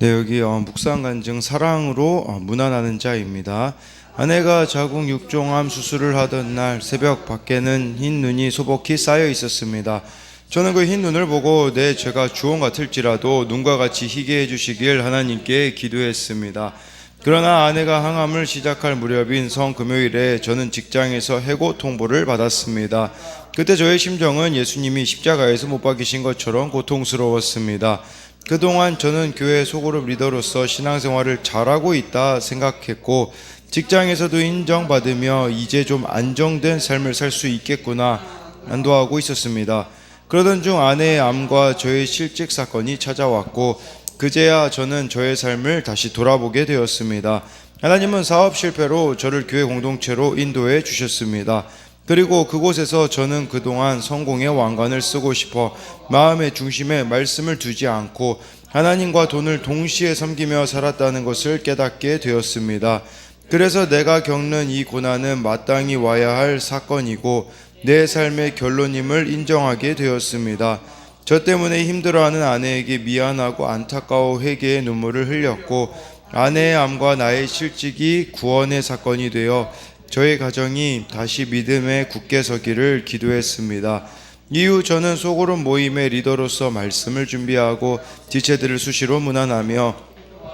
네, 여기 묵상 간증 사랑으로 문안하는 자입니다. 아내가 자궁 육종암 수술을 하던 날 새벽 밖에는 흰 눈이 소복히 쌓여 있었습니다. 저는 그 흰 눈을 보고 내 죄가 주홍 같을지라도 눈과 같이 희게 해주시길 하나님께 기도했습니다. 그러나 아내가 항암을 시작할 무렵인 성금요일에 저는 직장에서 해고 통보를 받았습니다. 그때 저의 심정은 예수님이 십자가에서 못 박히신 것처럼 고통스러웠습니다. 그동안 저는 교회 소그룹 리더로서 신앙생활을 잘하고 있다 생각했고 직장에서도 인정받으며 이제 좀 안정된 삶을 살 수 있겠구나 안도하고 있었습니다. 그러던 중 아내의 암과 저의 실직 사건이 찾아왔고 그제야 저는 저의 삶을 다시 돌아보게 되었습니다. 하나님은 사업 실패로 저를 교회 공동체로 인도해 주셨습니다. 그리고 그곳에서 저는 그동안 성공의 왕관을 쓰고 싶어 마음의 중심에 말씀을 두지 않고 하나님과 돈을 동시에 섬기며 살았다는 것을 깨닫게 되었습니다. 그래서 내가 겪는 이 고난은 마땅히 와야 할 사건이고 내 삶의 결론임을 인정하게 되었습니다. 저 때문에 힘들어하는 아내에게 미안하고 안타까워 회개의 눈물을 흘렸고 아내의 암과 나의 실직이 구원의 사건이 되어 저의 가정이 다시 믿음에 굳게 서기를 기도했습니다. 이후 저는 소그룹 모임의 리더로서 말씀을 준비하고 지체들을 수시로 문안하며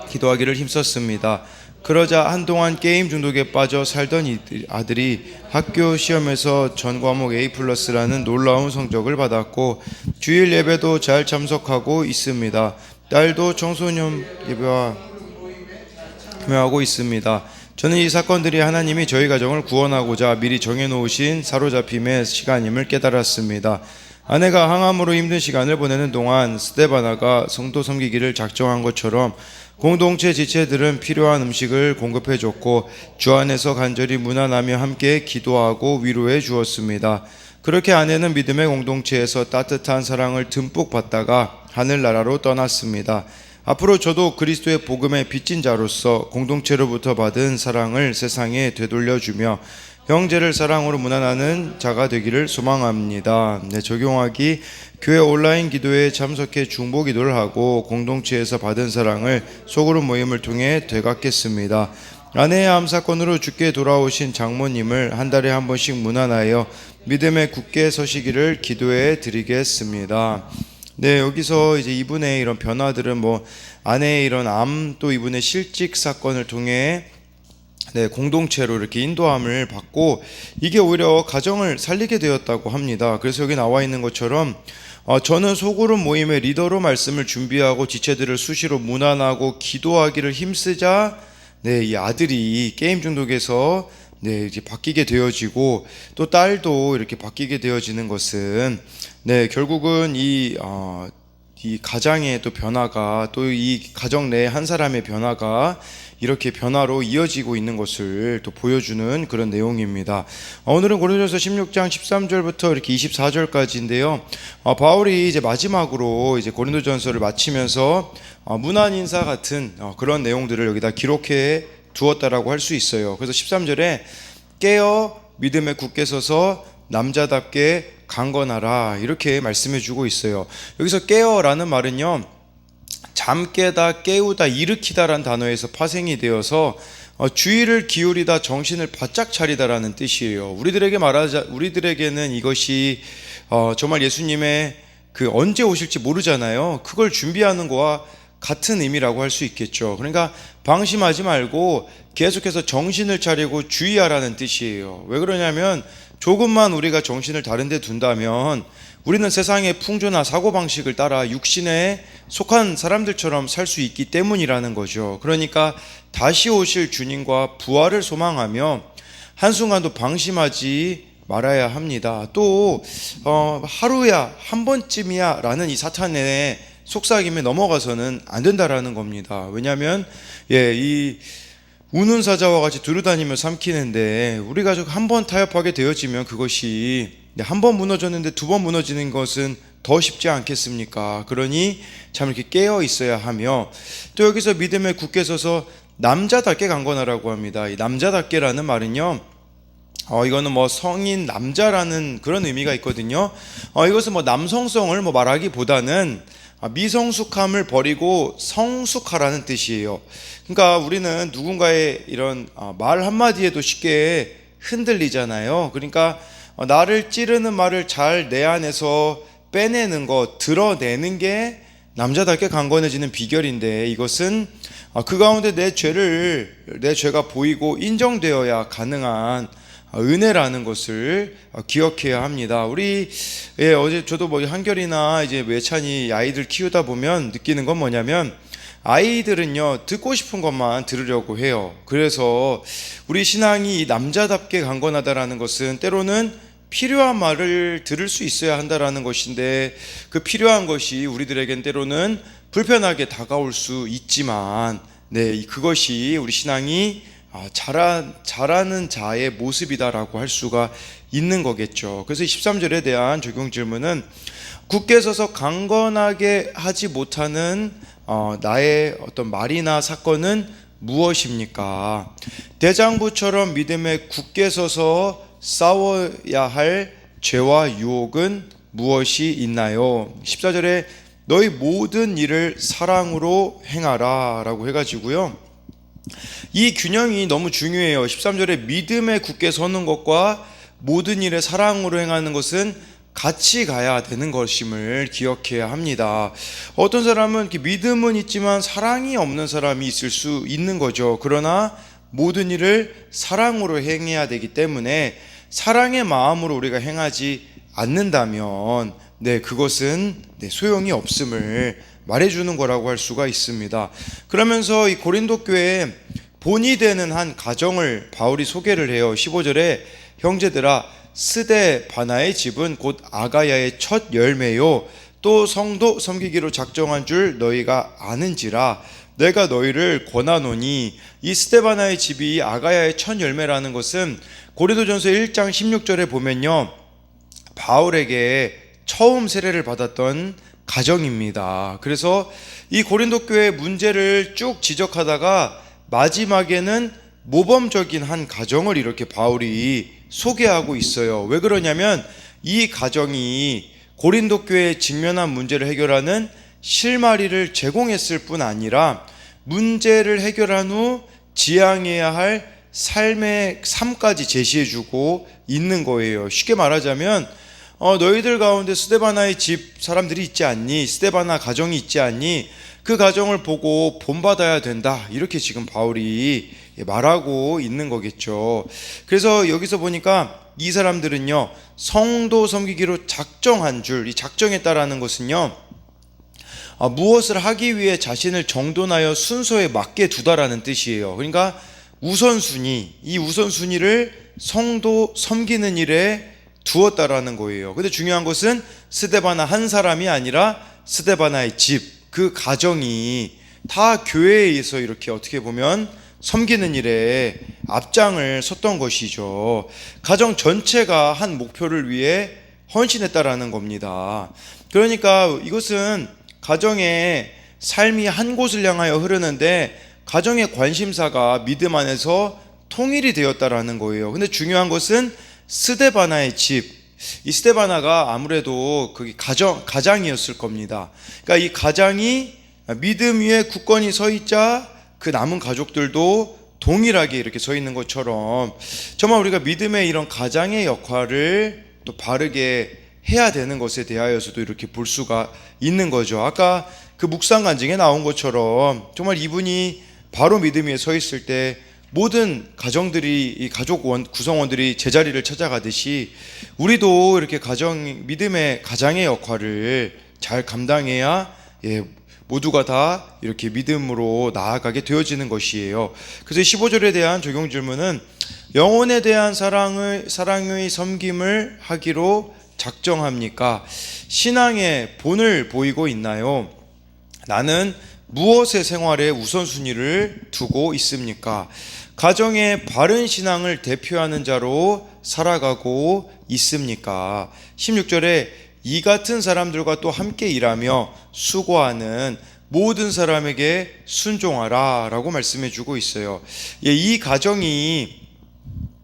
기도하기를 힘썼습니다. 그러자 한동안 게임 중독에 빠져 살던 아들이 학교 시험에서 전 과목 A+라는 놀라운 성적을 받았고 주일 예배도 잘 참석하고 있습니다. 딸도 청소년 예배와 참여하고 있습니다. 저는 이 사건들이 하나님이 저희 가정을 구원하고자 미리 정해놓으신 사로잡힘의 시간임을 깨달았습니다. 아내가 항암으로 힘든 시간을 보내는 동안 스데바나가 성도 섬기기를 작정한 것처럼 공동체 지체들은 필요한 음식을 공급해줬고 주 안에서 간절히 문안하며 함께 기도하고 위로해 주었습니다. 그렇게 아내는 믿음의 공동체에서 따뜻한 사랑을 듬뿍 받다가 하늘나라로 떠났습니다. 앞으로 저도 그리스도의 복음의 빚진 자로서 공동체로부터 받은 사랑을 세상에 되돌려주며 형제를 사랑으로 문안하는 자가 되기를 소망합니다. 적용하기 교회 온라인 기도에 참석해 중보 기도를 하고 공동체에서 받은 사랑을 소그룹 모임을 통해 되갚겠습니다. 아내의 암 사건으로 죽게 돌아오신 장모님을 한 달에 한 번씩 문안하여 믿음에 굳게 서시기를 기도해 드리겠습니다. 여기서 이제 이분의 이런 변화들은 아내의 이런 암 또 이분의 실직 사건을 통해 공동체로 이렇게 인도함을 받고 이게 오히려 가정을 살리게 되었다고 합니다. 그래서 여기 나와 있는 것처럼 저는 소그룹 모임의 리더로 말씀을 준비하고 지체들을 수시로 문안하고 기도하기를 힘쓰자 이 아들이 게임 중독에서 이제 바뀌게 되어지고 또 딸도 이렇게 바뀌게 되어지는 것은 결국은 이 가장의 또 변화가 또 이 가정 내 한 사람의 변화가 이렇게 변화로 이어지고 있는 것을 또 보여주는 그런 내용입니다. 오늘은 고린도전서 16장 13절부터 이렇게 24절까지인데요. 바울이 이제 마지막으로 이제 고린도전서를 마치면서 문안 인사 같은 그런 내용들을 여기다 기록해 두었다라고 할 수 있어요. 그래서 13절에 깨어 믿음에 굳게 서서 남자답게 강건하라 이렇게 말씀해 주고 있어요. 여기서 깨어라는 말은요, 잠 깨다, 깨우다, 일으키다라는 단어에서 파생이 되어서 주의를 기울이다, 정신을 바짝 차리다라는 뜻이에요. 우리들에게는 이것이 정말 예수님의 그 언제 오실지 모르잖아요. 그걸 준비하는 거와 같은 의미라고 할 수 있겠죠. 그러니까 방심하지 말고 계속해서 정신을 차리고 주의하라는 뜻이에요. 왜 그러냐면 조금만 우리가 정신을 다른 데 둔다면 우리는 세상의 풍조나 사고방식을 따라 육신에 속한 사람들처럼 살 수 있기 때문이라는 거죠. 그러니까 다시 오실 주님과 부활을 소망하며 한순간도 방심하지 말아야 합니다. 또 하루야 한 번쯤이야 라는 이 사탄의 속삭임에 넘어가서는 안 된다라는 겁니다. 왜냐하면 이 우는 사자와 같이 두루다니며 삼키는데 우리 가족 한 번 타협하게 되어지면 그것이 한 번 무너졌는데 두 번 무너지는 것은 더 쉽지 않겠습니까? 그러니 참 이렇게 깨어 있어야 하며 또 여기서 믿음에 굳게 서서 남자답게 강건하라고 합니다. 이 남자답게라는 말은요, 이거는 성인 남자라는 그런 의미가 있거든요. 이것은 남성성을 말하기보다는 미성숙함을 버리고 성숙하라는 뜻이에요. 그러니까 우리는 누군가의 이런 말 한마디에도 쉽게 흔들리잖아요. 그러니까 나를 찌르는 말을 잘 내 안에서 빼내는 것, 드러내는 게 남자답게 강건해지는 비결인데, 이것은 그 가운데 내 죄가 보이고 인정되어야 가능한 은혜라는 것을 기억해야 합니다. 어제 저도 한결이나 이제 외찬이 아이들 키우다 보면 느끼는 건 뭐냐면, 아이들은요, 듣고 싶은 것만 들으려고 해요. 그래서 우리 신앙이 남자답게 강건하다라는 것은 때로는 필요한 말을 들을 수 있어야 한다라는 것인데, 그 필요한 것이 우리들에겐 때로는 불편하게 다가올 수 있지만, 그것이 우리 신앙이 잘하는 자의 모습이다라고 할 수가 있는 거겠죠. 그래서 13절에 대한 적용 질문은, 굳게 서서 강건하게 하지 못하는 나의 어떤 말이나 사건은 무엇입니까? 대장부처럼 믿음에 굳게 서서 싸워야 할 죄와 유혹은 무엇이 있나요? 14절에 너희 모든 일을 사랑으로 행하라 라고 해가지고요, 이 균형이 너무 중요해요. 13절에 믿음에 굳게 서는 것과 모든 일에 사랑으로 행하는 것은 같이 가야 되는 것임을 기억해야 합니다. 어떤 사람은 믿음은 있지만 사랑이 없는 사람이 있을 수 있는 거죠. 그러나 모든 일을 사랑으로 행해야 되기 때문에 사랑의 마음으로 우리가 행하지 않는다면 그것은 소용이 없음을 말해주는 거라고 할 수가 있습니다. 그러면서 이 고린도 교회에 본이 되는 한 가정을 바울이 소개를 해요. 15절에 형제들아, 스데바나의 집은 곧 아가야의 첫 열매요 또 성도 섬기기로 작정한 줄 너희가 아는지라 내가 너희를 권하노니. 이 스데바나의 집이 아가야의 첫 열매라는 것은 고린도전서 1장 16절에 보면요, 바울에게 처음 세례를 받았던 가정입니다. 그래서 이 고린도 교회의 문제를 쭉 지적하다가 마지막에는 모범적인 한 가정을 이렇게 바울이 소개하고 있어요. 왜 그러냐면 이 가정이 고린도 교회에 직면한 문제를 해결하는 실마리를 제공했을 뿐 아니라 문제를 해결한 후 지향해야 할 삶까지 제시해주고 있는 거예요. 쉽게 말하자면 너희들 가운데 스데바나의 집 사람들이 있지 않니? 스데바나 가정이 있지 않니? 그 가정을 보고 본받아야 된다, 이렇게 지금 바울이 말하고 있는 거겠죠. 그래서 여기서 보니까 이 사람들은요, 성도 섬기기로 작정한 줄, 이 작정했다라는 것은요, 무엇을 하기 위해 자신을 정돈하여 순서에 맞게 두다라는 뜻이에요. 그러니까 이 우선순위를 성도 섬기는 일에 두었다라는 거예요. 근데 중요한 것은 스데바나 한 사람이 아니라 스데바나의 집, 그 가정이 다 교회에서 이렇게 어떻게 보면 섬기는 일에 앞장을 섰던 것이죠. 가정 전체가 한 목표를 위해 헌신했다라는 겁니다. 그러니까 이것은 가정의 삶이 한 곳을 향하여 흐르는데 가정의 관심사가 믿음 안에서 통일이 되었다라는 거예요. 근데 중요한 것은 스데바나의 집, 이 스데바나가 아무래도 그게 가장이었을 겁니다. 그러니까 이 가장이 믿음 위에 굳건히 서 있자 그 남은 가족들도 동일하게 이렇게 서 있는 것처럼 정말 우리가 믿음의 이런 가장의 역할을 또 바르게 해야 되는 것에 대하여서도 이렇게 볼 수가 있는 거죠. 아까 그 묵상 간증에 나온 것처럼 정말 이분이 바로 믿음 위에 서 있을 때 모든 가정들이, 이 가족 구성원들이 제자리를 찾아가듯이 우리도 이렇게 믿음의 가장의 역할을 잘 감당해야 모두가 다 이렇게 믿음으로 나아가게 되어지는 것이에요. 그래서 15절에 대한 적용 질문은 영혼에 대한 사랑의 섬김을 하기로 작정합니까? 신앙의 본을 보이고 있나요? 나는 무엇의 생활에 우선순위를 두고 있습니까? 가정의 바른 신앙을 대표하는 자로 살아가고 있습니까? 16절에 이 같은 사람들과 또 함께 일하며 수고하는 모든 사람에게 순종하라 라고 말씀해 주고 있어요. 이 가정이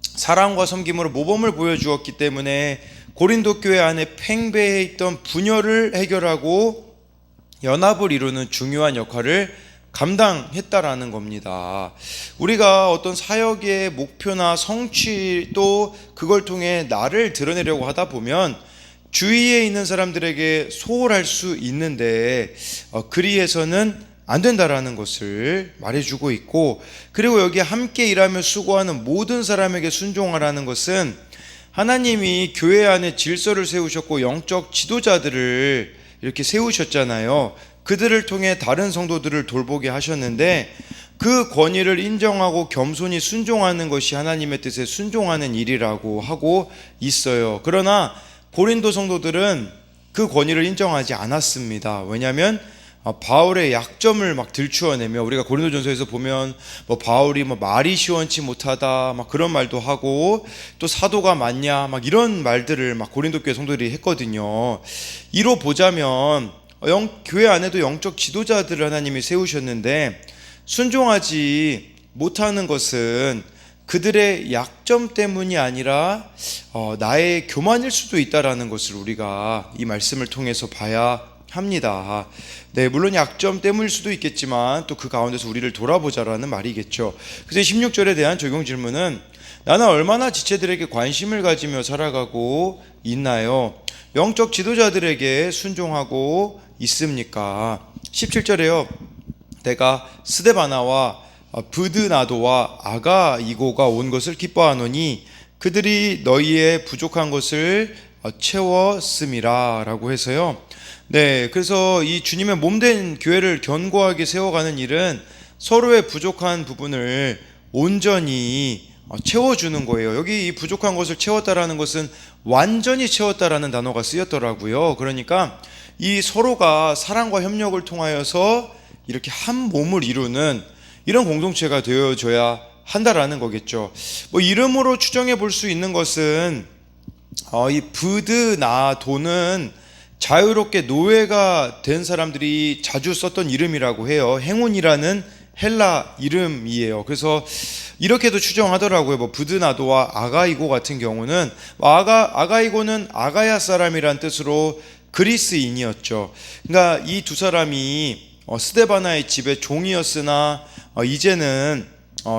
사랑과 섬김으로 모범을 보여주었기 때문에 고린도 교회 안에 팽배해 있던 분열을 해결하고 연합을 이루는 중요한 역할을 감당했다라는 겁니다. 우리가 어떤 사역의 목표나 성취 또 그걸 통해 나를 드러내려고 하다 보면 주위에 있는 사람들에게 소홀할 수 있는데 그리해서는 안 된다라는 것을 말해주고 있고, 그리고 여기 함께 일하며 수고하는 모든 사람에게 순종하라는 것은 하나님이 교회 안에 질서를 세우셨고 영적 지도자들을 이렇게 세우셨잖아요. 그들을 통해 다른 성도들을 돌보게 하셨는데 그 권위를 인정하고 겸손히 순종하는 것이 하나님의 뜻에 순종하는 일이라고 하고 있어요. 그러나 고린도 성도들은 그 권위를 인정하지 않았습니다. 왜냐하면 바울의 약점을 막 들추어내며, 우리가 고린도전서에서 보면 바울이 말이 시원치 못하다 막 그런 말도 하고, 또 사도가 맞냐 막 이런 말들을 막 고린도 교회 성도들이 했거든요. 이로 보자면 교회 안에도 영적 지도자들을 하나님이 세우셨는데 순종하지 못하는 것은 그들의 약점 때문이 아니라 나의 교만일 수도 있다라는 것을 우리가 이 말씀을 통해서 봐야 합니다. 네, 물론 약점 때문일 수도 있겠지만 또 그 가운데서 우리를 돌아보자라는 말이겠죠. 그래서 16절에 대한 적용 질문은 나는 얼마나 지체들에게 관심을 가지며 살아가고 있나요? 영적 지도자들에게 순종하고 있습니까? 17절에요. 내가 스데바나와 브드나도와 아가이고가 온 것을 기뻐하노니 그들이 너희의 부족한 것을 채웠음이라 라고 해서요. 네, 그래서 이 주님의 몸된 교회를 견고하게 세워가는 일은 서로의 부족한 부분을 온전히 채워주는 거예요. 여기 이 부족한 것을 채웠다라는 것은 완전히 채웠다라는 단어가 쓰였더라고요. 그러니까 이 서로가 사랑과 협력을 통하여서 이렇게 한 몸을 이루는 이런 공동체가 되어줘야 한다라는 거겠죠. 이름으로 추정해 볼 수 있는 것은 이 브드나도는 자유롭게 노예가 된 사람들이 자주 썼던 이름이라고 해요. 행운이라는 헬라 이름이에요. 그래서 이렇게도 추정하더라고요. 브드나도와 아가이고 같은 경우는 아가이고는 아가야 사람이란 뜻으로 그리스인이었죠. 그러니까 이 두 사람이 스데바나의 집의 종이었으나 이제는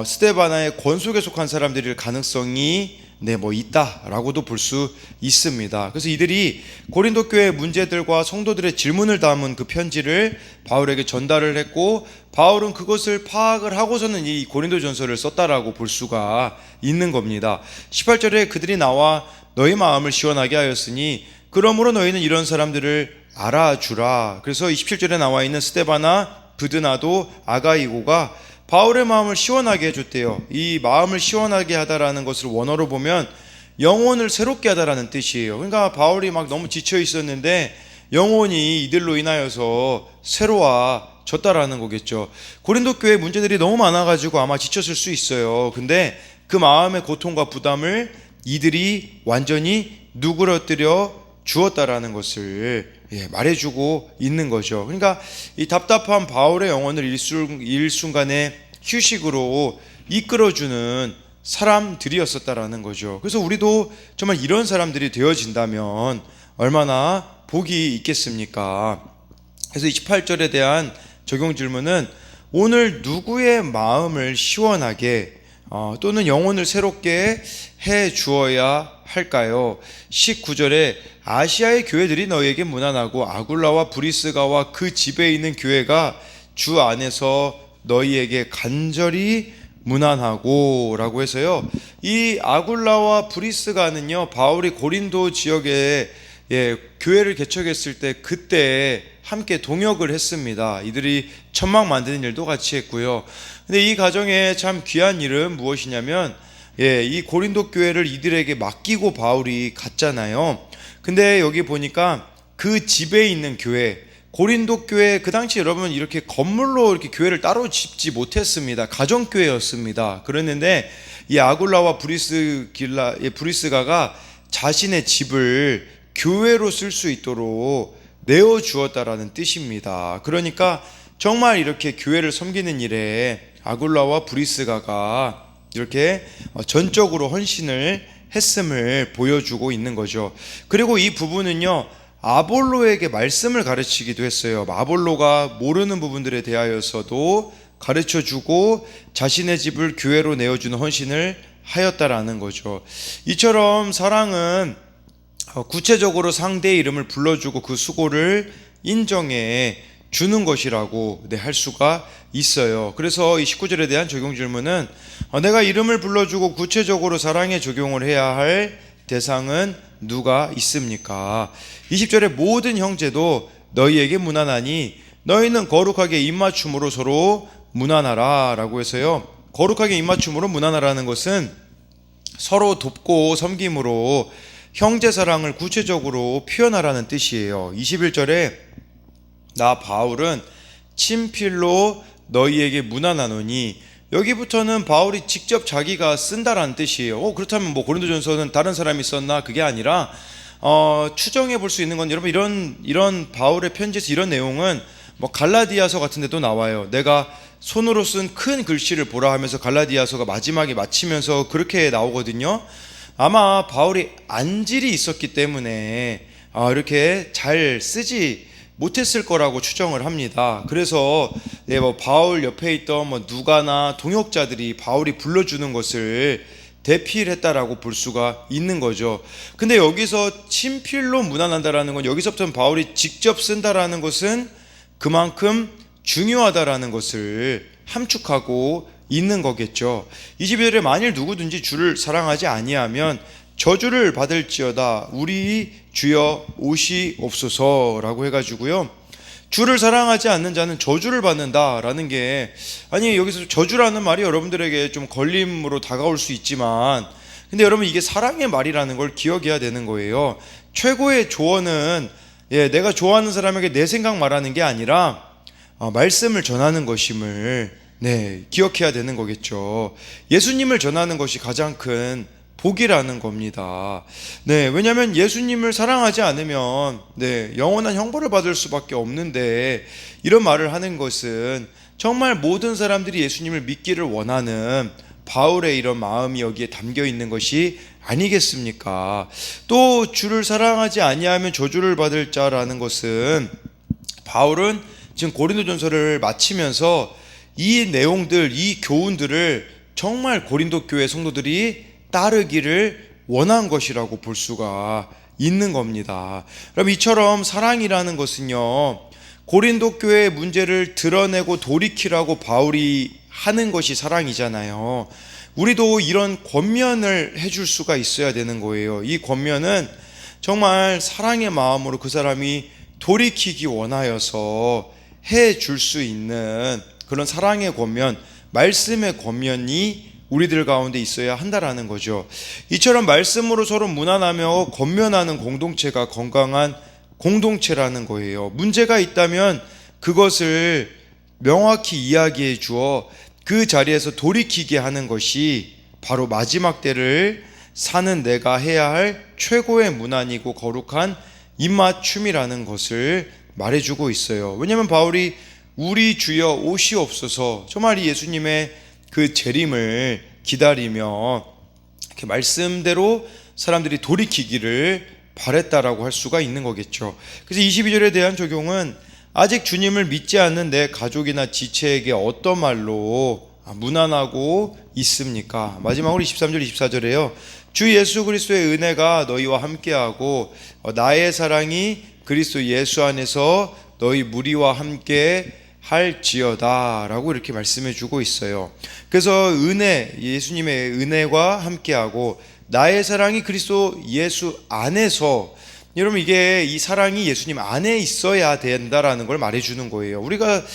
스데바나의 권속에 속한 사람들일 가능성이 있다라고도 볼 수 있습니다. 그래서 이들이 고린도 교회 문제들과 성도들의 질문을 담은 그 편지를 바울에게 전달을 했고, 바울은 그것을 파악을 하고서는 이 고린도 전서를 썼다라고 볼 수가 있는 겁니다. 18절에 그들이 나와 너희 마음을 시원하게 하였으니 그러므로 너희는 이런 사람들을 알아주라. 그래서 27절에 나와 있는 스데바나, 브드나도, 아가이고가 바울의 마음을 시원하게 해줬대요. 이 마음을 시원하게 하다라는 것을 원어로 보면 영혼을 새롭게 하다라는 뜻이에요. 그러니까 바울이 막 너무 지쳐 있었는데 영혼이 이들로 인하여서 새로워졌다라는 거겠죠. 고린도 교회 문제들이 너무 많아가지고 아마 지쳤을 수 있어요. 근데 그 마음의 고통과 부담을 이들이 완전히 누그러뜨려 주었다라는 것을 말해주고 있는 거죠. 그러니까 이 답답한 바울의 영혼을 일순간의 휴식으로 이끌어주는 사람들이었었다라는 거죠. 그래서 우리도 정말 이런 사람들이 되어진다면 얼마나 복이 있겠습니까? 그래서 28절에 대한 적용 질문은 오늘 누구의 마음을 시원하게 또는 영혼을 새롭게 해 주어야 할까요? 19절에 아시아의 교회들이 너희에게 무난하고 아굴라와 브리스가와 그 집에 있는 교회가 주 안에서 너희에게 간절히 무난하고 라고 해서요, 이 아굴라와 브리스가는요 바울이 고린도 지역에 교회를 개척했을 때 그때 함께 동역을 했습니다. 이들이 천막 만드는 일도 같이 했고요. 근데 이 가정에 참 귀한 일은 무엇이냐면 이 고린도 교회를 이들에게 맡기고 바울이 갔잖아요. 근데 여기 보니까 그 집에 있는 교회, 고린도 교회, 그 당시 여러분 이렇게 건물로 이렇게 교회를 따로 짓지 못했습니다. 가정교회였습니다. 그랬는데 이 아굴라와 브리스가가 자신의 집을 교회로 쓸 수 있도록 내어주었다라는 뜻입니다. 그러니까 정말 이렇게 교회를 섬기는 일에 아굴라와 브리스가가 이렇게 전적으로 헌신을 했음을 보여주고 있는 거죠. 그리고 이 부분은요 아볼로에게 말씀을 가르치기도 했어요. 아볼로가 모르는 부분들에 대하여서도 가르쳐주고 자신의 집을 교회로 내어주는 헌신을 하였다라는 거죠. 이처럼 사랑은 구체적으로 상대의 이름을 불러주고 그 수고를 인정해 주는 것이라고 할 수가 있어요. 그래서 이 19절에 대한 적용 질문은 내가 이름을 불러주고 구체적으로 사랑에 적용을 해야 할 대상은 누가 있습니까? 20절에 모든 형제도 너희에게 문안하니 너희는 거룩하게 입맞춤으로 서로 문안하라 라고 해서요, 거룩하게 입맞춤으로 문안하라는 것은 서로 돕고 섬김으로 형제 사랑을 구체적으로 표현하라는 뜻이에요. 21절에 나 바울은 친필로 너희에게 문안하노니, 여기부터는 바울이 직접 자기가 쓴다라는 뜻이에요. 그렇다면 고린도전서는 다른 사람이 썼나? 그게 아니라 추정해 볼 수 있는 건, 여러분, 이런 바울의 편지에서 이런 내용은 갈라디아서 같은 데도 나와요. 내가 손으로 쓴 큰 글씨를 보라 하면서 갈라디아서가 마지막에 마치면서 그렇게 나오거든요. 아마 바울이 안질이 있었기 때문에 이렇게 잘 쓰지 못했을 거라고 추정을 합니다. 그래서 바울 옆에 있던 누가나 동역자들이 바울이 불러주는 것을 대필했다라고 볼 수가 있는 거죠. 근데 여기서 친필로 문안한다라는 건, 여기서부터는 바울이 직접 쓴다라는 것은 그만큼 중요하다라는 것을 함축하고 있는 거겠죠. 22절에 만일 누구든지 주를 사랑하지 아니하면 저주를 받을지어다 우리 주여 오시옵소서라고 해가지고요, 주를 사랑하지 않는 자는 저주를 받는다라는 게, 여기서 저주라는 말이 여러분들에게 좀 걸림으로 다가올 수 있지만, 근데 여러분, 이게 사랑의 말이라는 걸 기억해야 되는 거예요. 최고의 조언은 내가 좋아하는 사람에게 내 생각 말하는 게 아니라 말씀을 전하는 것임을 기억해야 되는 거겠죠. 예수님을 전하는 것이 가장 큰 복이라는 겁니다. 왜냐하면 예수님을 사랑하지 않으면 영원한 형벌을 받을 수밖에 없는데, 이런 말을 하는 것은 정말 모든 사람들이 예수님을 믿기를 원하는 바울의 이런 마음이 여기에 담겨 있는 것이 아니겠습니까? 또 주를 사랑하지 아니하면 저주를 받을 자라는 것은, 바울은 지금 고린도전서를 마치면서 이 내용들, 이 교훈들을 정말 고린도 교회 성도들이 따르기를 원한 것이라고 볼 수가 있는 겁니다. 그럼 이처럼 사랑이라는 것은요, 고린도 교회의 문제를 드러내고 돌이키라고 바울이 하는 것이 사랑이잖아요. 우리도 이런 권면을 해줄 수가 있어야 되는 거예요. 이 권면은 정말 사랑의 마음으로 그 사람이 돌이키기 원하여서 해줄 수 있는 그런 사랑의 권면, 말씀의 권면이 우리들 가운데 있어야 한다라는 거죠. 이처럼 말씀으로 서로 문안하며 권면하는 공동체가 건강한 공동체라는 거예요. 문제가 있다면 그것을 명확히 이야기해 주어 그 자리에서 돌이키게 하는 것이 바로 마지막 때를 사는 내가 해야 할 최고의 문안이고 거룩한 입맞춤이라는 것을 말해주고 있어요. 왜냐하면 바울이 우리 주여 오시옵소서, 정말 이 예수님의 그 재림을 기다리며 이렇게 말씀대로 사람들이 돌이키기를 바랬다라고 할 수가 있는 거겠죠. 그래서 22절에 대한 적용은 아직 주님을 믿지 않는 내 가족이나 지체에게 어떤 말로 문안하고 있습니까? 마지막으로 23절 24절에요. 주 예수 그리스도의 은혜가 너희와 함께하고 나의 사랑이 그리스도 예수 안에서 너희 무리와 함께 할지어다 라고 이렇게 말씀해 주고 있어요. 그래서 은혜, 예수님의 은혜와 함께하고 나의 사랑이 그리스도 예수 안에서, 여러분, 이게 이 사랑이 예수님 안에 있어야 된다라는 걸 말해주는 거예요. 우리가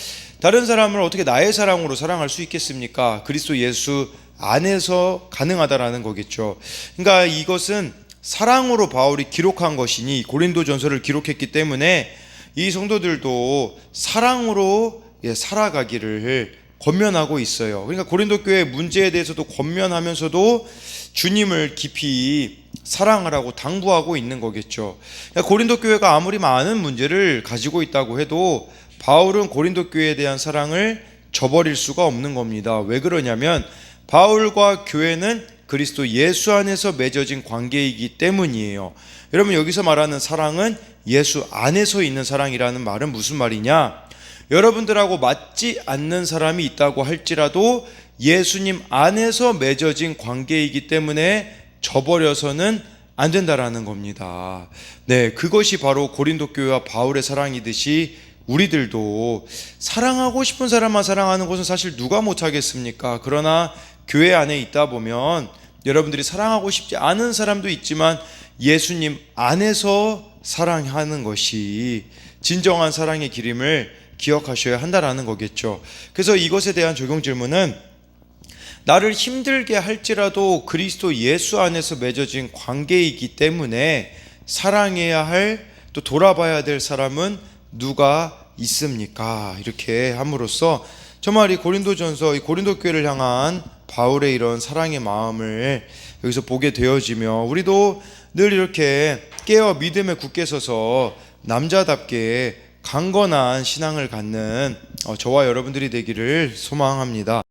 다른 사람을 어떻게 나의 사랑으로 사랑할 수 있겠습니까? 그리스도 예수 안에서 가능하다라는 거겠죠. 그러니까 이것은 사랑으로 바울이 기록한 것이니, 고린도전서를 기록했기 때문에 이 성도들도 사랑으로 살아가기를 권면하고 있어요. 그러니까 고린도 교회의 문제에 대해서도 권면하면서도 주님을 깊이 사랑하라고 당부하고 있는 거겠죠. 그러니까 고린도 교회가 아무리 많은 문제를 가지고 있다고 해도 바울은 고린도 교회에 대한 사랑을 저버릴 수가 없는 겁니다. 왜 그러냐면 바울과 교회는 그리스도 예수 안에서 맺어진 관계이기 때문이에요. 여러분, 여기서 말하는 사랑은 예수 안에서 있는 사랑이라는 말은 무슨 말이냐? 여러분들하고 맞지 않는 사람이 있다고 할지라도 예수님 안에서 맺어진 관계이기 때문에 저버려서는 안 된다라는 겁니다. 네, 그것이 바로 고린도 교회와 바울의 사랑이듯이 우리들도 사랑하고 싶은 사람만 사랑하는 것은 사실 누가 못하겠습니까? 그러나 교회 안에 있다 보면 여러분들이 사랑하고 싶지 않은 사람도 있지만 예수님 안에서 사랑하는 것이 진정한 사랑의 길임을 기억하셔야 한다라는 거겠죠. 그래서 이것에 대한 적용 질문은, 나를 힘들게 할지라도 그리스도 예수 안에서 맺어진 관계이기 때문에 사랑해야 할, 또 돌아봐야 될 사람은 누가 있습니까? 이렇게 함으로써 정말 이 고린도전서, 이 고린도 교회를 향한 바울의 이런 사랑의 마음을 여기서 보게 되어지며, 우리도 늘 이렇게 깨어 믿음에 굳게 서서 남자답게 강건한 신앙을 갖는 저와 여러분들이 되기를 소망합니다.